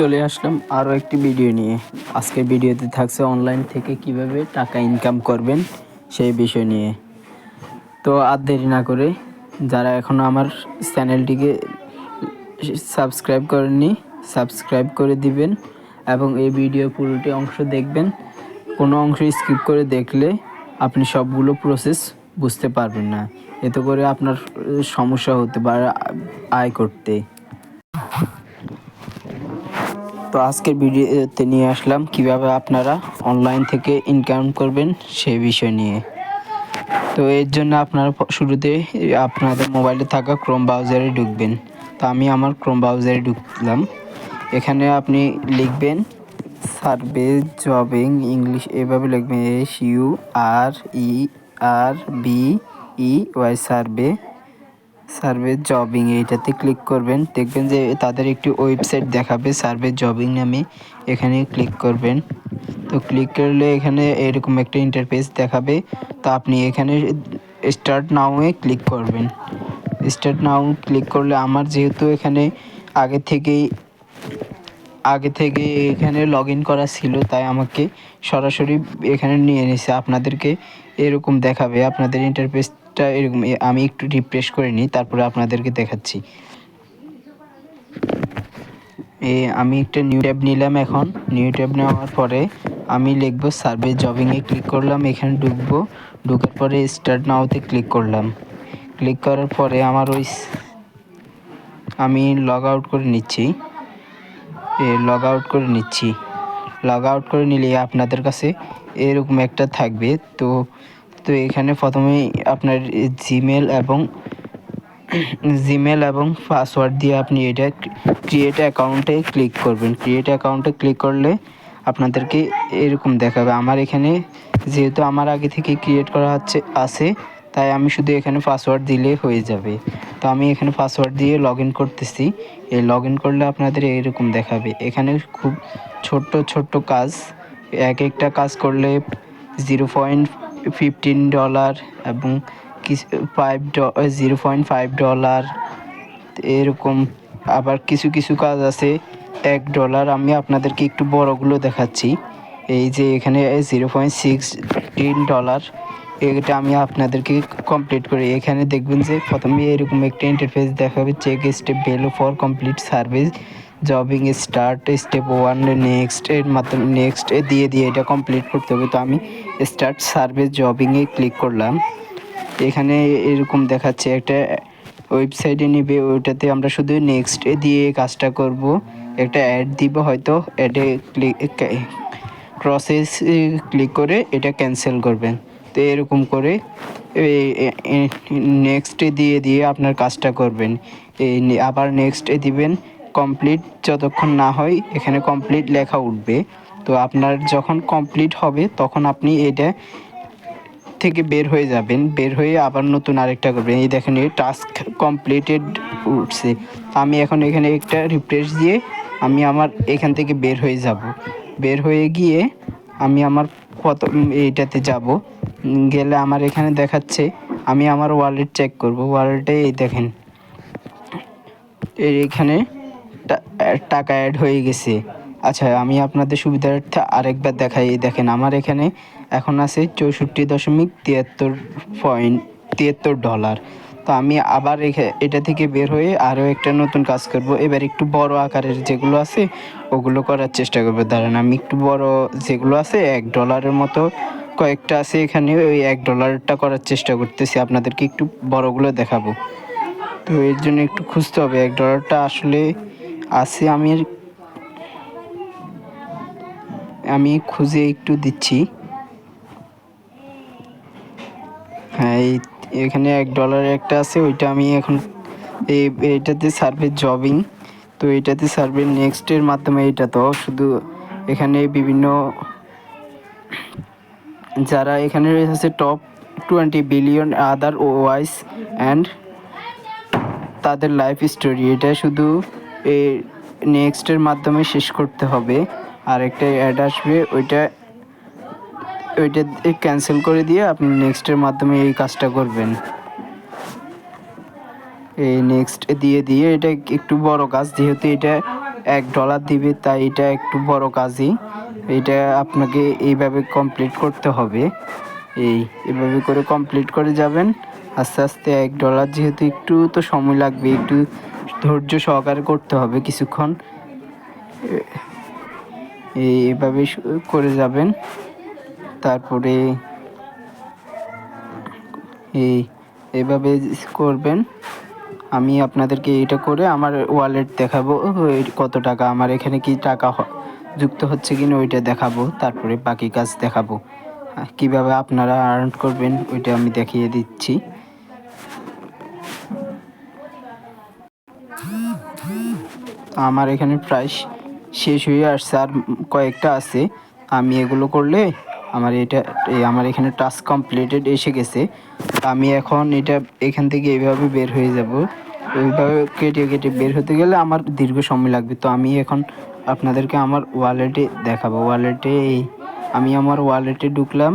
চলে আসলাম আরও একটি ভিডিও নিয়ে। আজকের ভিডিওতে থাকছে অনলাইন থেকে কিভাবে টাকা ইনকাম করবেন সেই বিষয় নিয়ে। তো আর দেরি না করে যারা এখনও আমার চ্যানেলটিকে সাবস্ক্রাইব করেননি সাবস্ক্রাইব করে দিবেন এবং এই ভিডিও পুরোটি অংশ দেখবেন। কোনো অংশ স্কিপ করে দেখলে আপনি সবগুলো প্রসেস বুঝতে পারবেন না, এতে করে আপনার সমস্যা হতে পারে আয় করতে। তো আজকের ভিডিওতে নিয়ে আসলাম কিভাবে আপনারা অনলাইন থেকে ইনকাম করবেন সেই বিষয় নিয়ে। তো এর জন্য আপনারা শুরুতে আপনাদের মোবাইলে থাকা ক্রোম ব্রাউজারে ঢুকবেন। তো আমি আমার ক্রোম ব্রাউজারে ঢুকলাম। এখানে আপনি লিখবেন সার্ভে জবিং, ইংলিশ এভাবে লিখবেন SURVEY সার্ভে জবিং, এইটাতে ক্লিক করবেন। দেখবেন যে তাদের একটি ওয়েবসাইট দেখাবে সার্ভে জবিং নামে, এখানে ক্লিক করবেন। তো ক্লিক করলে এখানে এরকম একটা ইন্টারফেস দেখাবে। তো আপনি এখানে স্টার্ট নাও-এ ক্লিক করবেন। স্টার্ট নাও ক্লিক করলে আমার যেহেতু এখানে আগে থেকে এখানে লগ ইন করা ছিল, তাই আমাকে সরাসরি এখানে নিয়ে নিছে। আপনাদেরকে এরকম দেখাবে, আপনাদের ইন্টারফেসটা এরকম। আমি একটু রিফ্রেশ করে নিই, তারপরে আপনাদেরকে দেখাচ্ছি। আমি একটা নিউ ট্যাব নিলাম। এখন নিউ ট্যাব নেওয়ার পরে আমি লিখবো সার্ভে জবিংয়ে ক্লিক করলাম। এখানে ঢুকার পরে স্টার্ট নাওতে ক্লিক করলাম। ক্লিক করার পরে আমার আমি লগ আউট করে নিচ্ছি। লগ আউট করে নিলে আপনাদের কাছে এরকম একটা থাকবে। তো এখানে প্রথমেই আপনার জিমেল এবং পাসওয়ার্ড দিয়ে আপনি এটা ক্রিয়েট অ্যাকাউন্টে ক্লিক করবেন। ক্রিয়েট অ্যাকাউন্টে ক্লিক করলে আপনাদেরকে এরকম দেখাবে। আমার এখানে যেহেতু আমার আগে থেকে ক্রিয়েট করা আছে, তাই আমি শুধু এখানে পাসওয়ার্ড দিলে হয়ে যাবে। তো আমি এখানে পাসওয়ার্ড দিয়ে লগ ইন করতেছি। এই লগ ইন করলে আপনাদের এরকম দেখাবে। এখানে খুব ছোট্ট কাজ, এক একটা কাজ করলে $0.15 এবং $0.5 এরকম। আবার কিছু কাজ আছে $1। আমি আপনাদেরকে একটু বড়গুলো দেখাচ্ছি। এই যে এখানে $0.16, এটা আমি আপনাদেরকে কমপ্লিট করি। এখানে দেখবেন যে প্রথমে এরকম একটা ইন্টারফেস দেখাবে, check step value for complete service jobbing start step 1 next এর মাধ্যমে নেক্সট দিয়ে এটা কমপ্লিট করতে হবে। তো আমি স্টার্ট সার্ভিস জবিংয়ে ক্লিক করলাম। এখানে এরকম দেখাচ্ছে একটা ওয়েবসাইটে নেবে, ওইটাতে আমরা শুধু নেক্সট দিয়ে কাজটা করব। একটা অ্যাড দিব, হয়তো অ্যাডে প্রসেস ক্লিক করে এটা ক্যান্সেল করবেন। তো এরকম করে নেক্সটে দিয়ে আপনার কাজটা করবেন। আবার নেক্সটে দিবেন। কমপ্লিট যতক্ষণ না হয় এখানে কমপ্লিট লেখা উঠবে। তো আপনার যখন কমপ্লিট হবে তখন আপনি এটা থেকে বের হয়ে যাবেন। বের হয়ে আবার নতুন আরেকটা করবেন। এই দেখেন এই টাস্ক কমপ্লিটেড উঠছে। আমি এখন এখানে একটা রিফ্রেশ দিয়ে আমি আমার এখান থেকে বের হয়ে যাব। বের হয়ে গিয়ে আমি আমার এইটাতে যাব। গেলে আমার এখানে দেখাচ্ছে, আমি আমার ওয়ালেট চেক করব। ওয়ালেটে এই দেখেন এখানে টাকা অ্যাড হয়ে গেছে। আচ্ছা, আমি আপনাদের সুবিধার্থে আরেকবার দেখাই। দেখেন আমার এখানে এখন আছে $64.73। তো আমি আবার এটা থেকে বের হয়ে আরও একটা নতুন কাজ করব। এবার একটু বড় আকারের যেগুলো আছে ওগুলো করার চেষ্টা করবো। দাঁড়ান, আমি একটু বড় যেগুলো আছে $1 মতো কয়েকটা আছে এখানে, ওই $1টা করার চেষ্টা করতেছি। আপনাদেরকে একটু বড়গুলো দেখাবো। তো এর জন্য একটু খুঁজতে হবে $1টা আসলে আছে। আমি খুঁজে একটু দিচ্ছি। হ্যাঁ, এখানে $1 একটা আছে, ওইটা আমি এখন এইটাতে সার্ভে জবিং। তো এইটাতে সার্ভে নেক্সটের মাধ্যমে এইটা তো শুধু এখানে বিভিন্ন যারা এখানে রয়েছে top 20 billion other wise and তাদের লাইফ স্টোরি, এটা শুধু এই নেক্সটের মাধ্যমে শেষ করতে হবে। আর একটা অ্যাড আসবে, ওইটা ক্যান্সেল করে দিয়ে আপনি নেক্সটের মাধ্যমে এই কাজটা করবেন। এই নেক্সট দিয়ে এটা একটু বড় কাজ, যেহেতু এটা $1 দিবে, তাই এটা একটু বড় কাজই। এটা আপনাকে এইভাবে কমপ্লিট করতে হবে। এভাবে করে কমপ্লিট করে যাবেন আস্তে আস্তে। $1 যেহেতু একটু তো সময় লাগবে, একটু ধৈর্য সহকারে করতে হবে কিছুক্ষণ। এইভাবে করে যাবেন। তারপরে এইভাবে করবেন। আমি আপনাদেরকে এটা করে আমার ওয়ালেট দেখাবো, কত টাকা আমার এখানে, কি টাকা যুক্ত হচ্ছে কিনা ওইটা দেখাবো। তারপরে বাকি কাজ দেখাবো, কিভাবে আপনারা আর্ন করবেন ওইটা আমি দেখিয়ে দিচ্ছি। আমার এখানে প্রায় শেষ হয়ে আসছে, আর কয়েকটা আছে। আমি এগুলো করলে আমার এখানে টাস্ক কমপ্লিটেড এসে গেছে। আমি এখন এখান থেকে এইভাবে বের হয়ে যাব। ওইভাবে কেটে কেটে বের হতে গেলে আমার দীর্ঘ সময় লাগবে। তো আমি এখন আপনাদেরকে আমার ওয়ালেটে দেখাবো। আমি আমার ওয়ালেটে ঢুকলাম।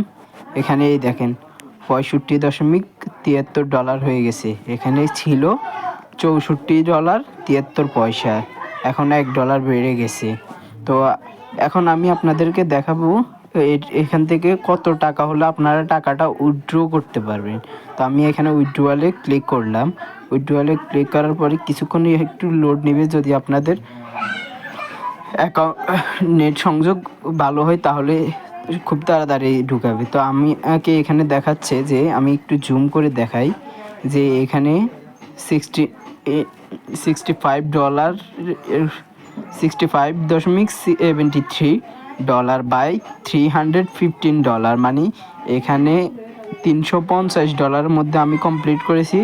এখানে দেখেন $65.73 হয়ে গেছে। এখানে ছিল $64.73। এখন $1 বেড়ে গেছে। তো এখন আমি আপনাদেরকে দেখাবো এখান থেকে কত টাকা হলে আপনারা টাকাটা উইথড্র করতে পারবেন। তো আমি এখানে উইথড্রয়ালে ক্লিক করলাম। উইথড্রয়ালে ক্লিক করার পরে কিছুক্ষণ একটু লোড নেবে। যদি আপনাদের নেট সংযোগ ভালো হয় তাহলে খুব তাড়াতাড়ি ঢুকাবে। তো আমাকে এখানে দেখাচ্ছে যে, আমি একটু জুম করে দেখাই যে এখানে $65.73 বাই $315, মানে এখানে $350 মধ্যে আমি কমপ্লিট করেছি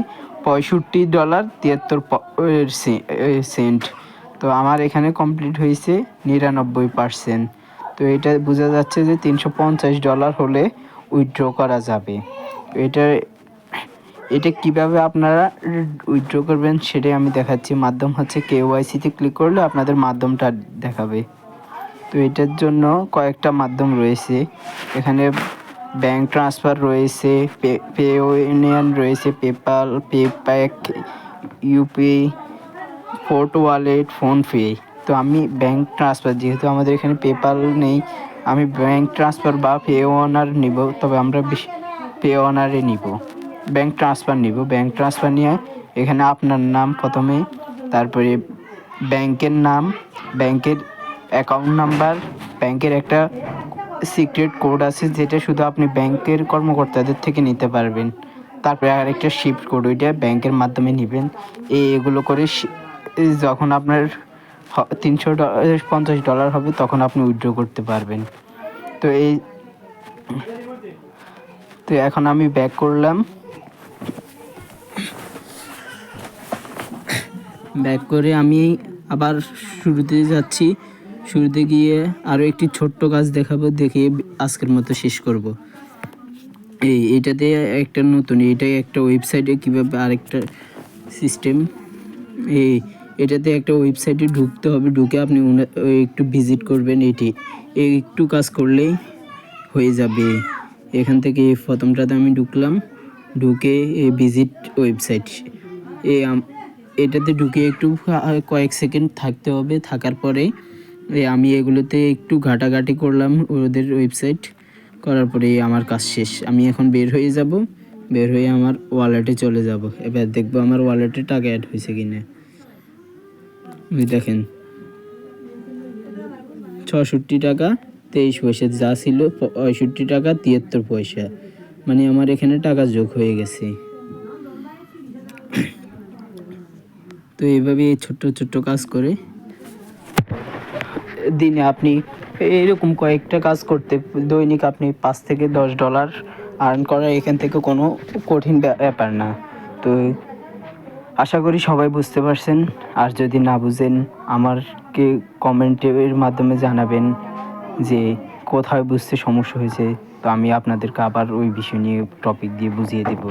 $65.73। তো আমার এখানে কমপ্লিট হয়েছে 99%। তো এটা বোঝা যাচ্ছে যে $350 হলে উইথড্র করা যাবে। এটা কিভাবে আপনারা উইথড্র করবেন সেটাই আমি দেখাচ্ছি। মাধ্যম হচ্ছে KYC-তে ক্লিক করলে আপনাদের মাধ্যমটা দেখাবে। তো এটার জন্য কয়েকটা মাধ্যম রয়েছে। এখানে ব্যাংক ট্রান্সফার রয়েছে, পেইউনিয়ন রয়েছে, পেপ্যাল, পেপ্যাক, ইউপিআই, ফোর্ট ওয়ালেট, ফোনপে। তো আমি ব্যাংক ট্রান্সফার, যেহেতু আমাদের এখানে পেপ্যাল নেই, আমি ব্যাংক ট্রান্সফার বা পেওয়ানার নিব। তবে আমরা পেওয়ানারে নিব, ব্যাংক ট্রান্সফার নিব। ব্যাংক ট্রান্সফার নিয়ে এখানে আপনার নাম প্রথমে, তারপরে ব্যাংকের নাম, ব্যাংকের অ্যাকাউন্ট নাম্বার, ব্যাংকের একটা সিক্রেট কোড আছে যেটা শুধু আপনি ব্যাংকের কর্মকর্তাদের থেকে নিতে পারবেন। তারপরে আরেকটা শিফট কোড, ওইটা ব্যাংকের মাধ্যমে নেবেন। এগুলো করে যখন আপনার $350 হবে তখন আপনি উইথড্র করতে পারবেন। তো এখন আমি ব্যাক করলাম। ব্যাক করে আমি আবার শুরুতে যাচ্ছি। শুরুতে গিয়ে আরও একটি ছোট্ট কাজ দেখাবো, দেখিয়ে আজকের মতো শেষ করব। এইটাতে একটা নতুন, এটাই একটা ওয়েবসাইটে কীভাবে আরেকটা সিস্টেম। এটাতে একটা ওয়েবসাইটে ঢুকতে হবে। ঢুকে আপনি একটু ভিজিট করবেন। একটু কাজ করলেই হয়ে যাবে। এখান থেকে প্রথমটাতে আমি ঢুকলাম। ঢুকে ভিজিট ওয়েবসাইট, এটাতে ঢুকে একটু কয়েক সেকেন্ড থাকতে হবে। থাকার পরে আমি এগুলোতে একটু ঘাটাঘাটি করলাম ওদের ওয়েবসাইট। করার পরে আমার কাজ শেষ। আমি এখন বের হয়ে যাব। বের হয়ে আমার ওয়ালেটে চলে যাব। এবার দেখবো আমার ওয়ালেটে টাকা অ্যাড হয়েছে কিনা। দেখেন $66.23, যা ছিল $65.73, মানে আমার এখানে টাকা যোগ হয়ে গেছে। তো এইভাবে ছোট্ট ছোট্ট কাজ করে দিনে আপনি এরকম কয়েকটা কাজ করতে দৈনিক আপনি $5 থেকে $10 আর্ন করা এখান থেকে কোনো কঠিন ব্যাপার না। তো আশা করি সবাই বুঝতে পারছেন। আর যদি না বুঝেন আমাকে কমেন্টের মাধ্যমে জানাবেন যে কোথায় বুঝতে সমস্যা হয়েছে। তো আমি আপনাদেরকে আবার ওই বিষয় নিয়ে টপিক দিয়ে বুঝিয়ে দেব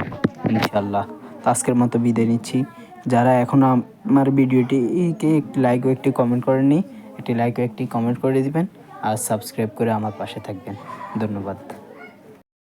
ইনশাল্লাহ। তো আজকের মতো বিদায় নিচ্ছি। যারা এখনও আমার ভিডিওটিকে একটি লাইক ও একটি কমেন্ট করেননি, একটি লাইক ও একটি কমেন্ট করে দিবেন আর সাবস্ক্রাইব করে আমার পাশে থাকবেন। ধন্যবাদ।